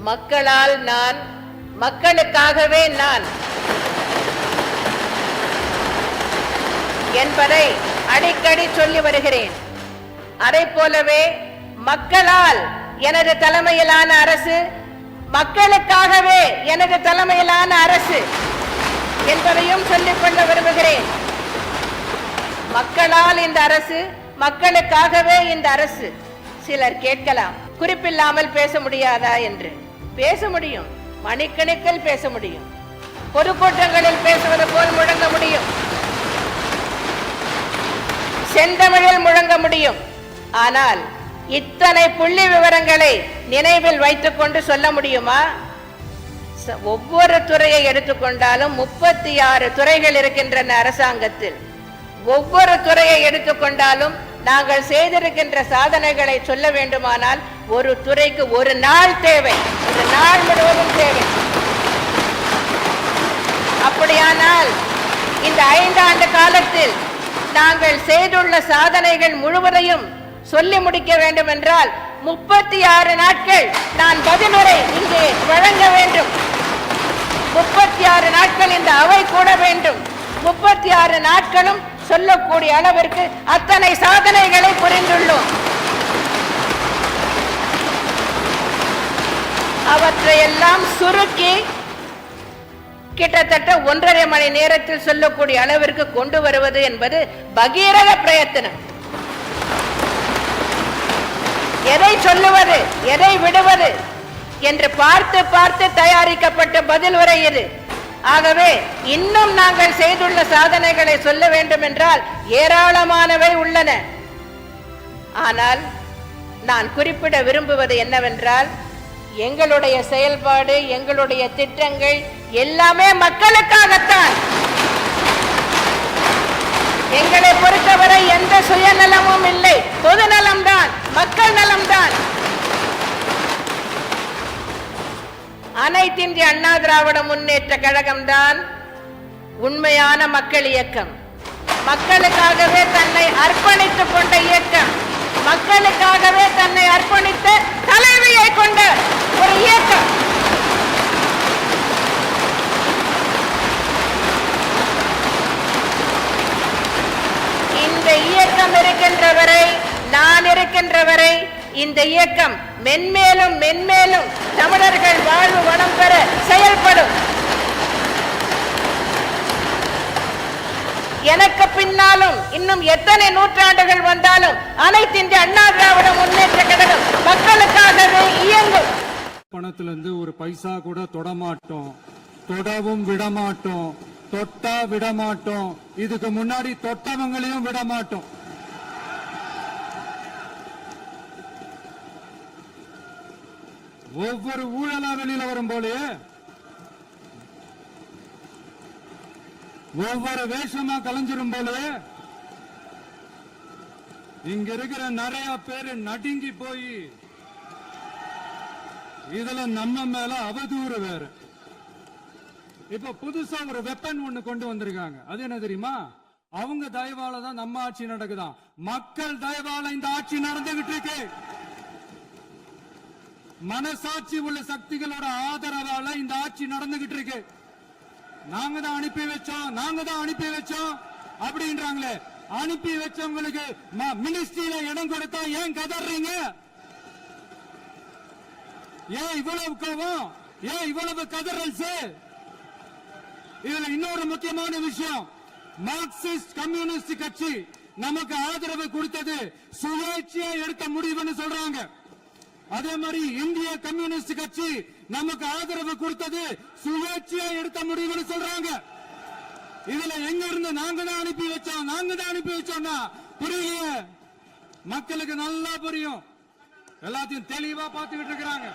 மக்களால் நான், மக்களுக்காகவே நான் என்பதை அடிக்கடி சொல்லி வருகிறேன். அதை போலவே மக்களால் எனது தலைமையிலான அரசு, மக்களுக்காகவே எனது தலைமையிலான அரசு என்பதையும் சொல்லிக்கொள்ள விரும்புகிறேன். மக்களால் இந்த அரசு, மக்களுக்காகவே இந்த அரசு. சிலர் கேட்கலாம், குறிப்பில்லாமல் பேச முடியாதா என்று. பேச முடியும், மணிக்கணக்கில் பேச முடியும், பொதுக்கூட்டங்களில் பேசுவது போல் முழங்க முடியும், செந்தமிழில் முழங்க முடியும். ஆனால் இத்தனை புள்ளி விவரங்களை நினைவில் வைத்துக் கொண்டு சொல்ல முடியுமா? ஒவ்வொரு துறையை எடுத்துக்கொண்டாலும் 36 துறைகள் இருக்கின்றன அரசாங்கத்தில். ஒவ்வொரு துறையை எடுத்துக்கொண்டாலும் நாங்கள் செய்திருக்கின்ற சாதனைகளை சொல்ல வேண்டுமானால் ஒரு துறைக்கு ஒரு நாள் தேவை, ஒரு நாள் முழுவதும் தேவை. அப்படியானால் இந்த 5 ஆண்டு காலத்தில் நாங்கள் செய்துள்ள சாதனைகள் முழுவதையும் சொல்லி முடிக்க வேண்டும் என்றால் 36 நாட்கள் நான் பதிலுரை இங்கே வழங்க வேண்டும். 36 நாட்கள் இந்த அவை கூட வேண்டும். 36 நாட்களும் சொல்லக்கூடிய அளவிற்கு அத்தனை சாதனைகளை புரிந்துள்ளோம். அவற்றையெல்லாம் சுருக்கி கிட்டத்தட்ட 1.5 மணி நேரத்தில் சொல்லக்கூடிய அளவிற்கு கொண்டு வருவது என்பது பகீரத பிரயத்தனம். எதை சொல்லுவது, எதை விடுவது என்று பார்த்து பார்த்து தயாரிக்கப்பட்ட பதில் உரை இது. ஆகவே இன்னும் நாங்கள் செய்துள்ள சாதனைகளை சொல்ல வேண்டும் என்றால் ஏராளமானவை உள்ளன. ஆனால் நான் குறிப்பிட விரும்புவது என்னவென்றால், எங்களுடைய செயல்பாடு, எங்களுடைய திட்டங்கள் எல்லாமே மக்களுக்காகத்தான். எங்களை பொறுத்தவரை எந்த சுயநலமும் இல்லை, பொதுநலம்தான், மக்கள் நலம்தான். அனைத்து இந்திய அண்ணா திராவிட முன்னேற்ற கழகம்தான் உண்மையான மக்கள் இயக்கம். மக்களுக்காகவே தன்னை அர்ப்பணித்துக் கொண்ட இயக்கம், மக்களுக்காகவே தன்னை அர்ப்பணித்த தலைவியை கொண்ட ஒரு இயக்கம். இந்த இயக்கம் இருக்கின்ற வரை, நான் இருக்கின்ற வரை இந்த இயக்கம் மென்மேலும் மென்மேலும் தமிழர்கள் வாழ்வு வளம் பெற செயல்படும். எனக்கு பின்னாலும் இன்னும் எத்தனை நூற்றாண்டுகள் வந்தாலும் அனைத்து இந்திய அண்ணா திராவிட முன்னேற்ற கழகம் மக்களுக்காகவே இயங்கும். பணத்துல இருந்து ஒரு பைசா கூட தொடமாட்டோம், தொடவும் விடமாட்டோம், தொட்டா விடமாட்டோம், இதுக்கு முன்னாடி தொட்டவங்களையும் விடமாட்டோம். ஒவ்வொரு ஊழலா வெளியில வரும் போலே, ஒவ்வொரு வேஷமா கலைஞ்சிரும் போல இங்க இருக்கிற நிறைய பேரு நடுங்கி போய் இதுல நம்ம மேல அவதூறு வேற. இப்ப புதுசா ஒரு வெப்பன் ஒண்ணு கொண்டு வந்திருக்காங்க. அது என்ன தெரியுமா? அவங்க தயவால தான் நம்ம ஆட்சி நடக்குதான். மக்கள் தயவால இந்த ஆட்சி நடந்துகிட்டு இருக்கு. மனசாட்சி உள்ள சக்திகளோட ஆதரவால இந்த ஆட்சி நடந்துகிட்டு இருக்கு. நாங்க தான் அனுப்பி வச்சோம், நாங்க தான் அனுப்பி வச்சோம் அப்படின்றாங்களே. அனுப்பி வச்சவங்களுக்கு மினிஸ்ட்ரியில இடம் கொடுத்தா ஏன் கதறீங்க? ஏன் இவ்வளவு கோபம்? ஏன் இவ்வளவு கதறல்ஸ்? இதுல இன்னொரு முக்கியமான விஷயம், மார்க்சிஸ்ட் கம்யூனிஸ்ட் கட்சி நமக்கு ஆதரவு கொடுத்தது சுயேட்சையா எடுத்த முடிவுன்னு சொல்றாங்க. அதே மாதிரி இந்திய கம்யூனிஸ்ட் கட்சி நமக்கு ஆதரவு கொடுத்தது சுயேட்சையா எடுத்த முடிவுன்னு சொல்றாங்க. இதுல எங்க இருந்து நாங்க தான் அனுப்பி வச்சோம், நாங்க தான் அனுப்பி வச்சோம்னா புரியல. மக்களுக்கு நல்லா புரியும், எல்லாத்தையும் தெளிவா பார்த்துக்கிட்டு இருக்கிறாங்க.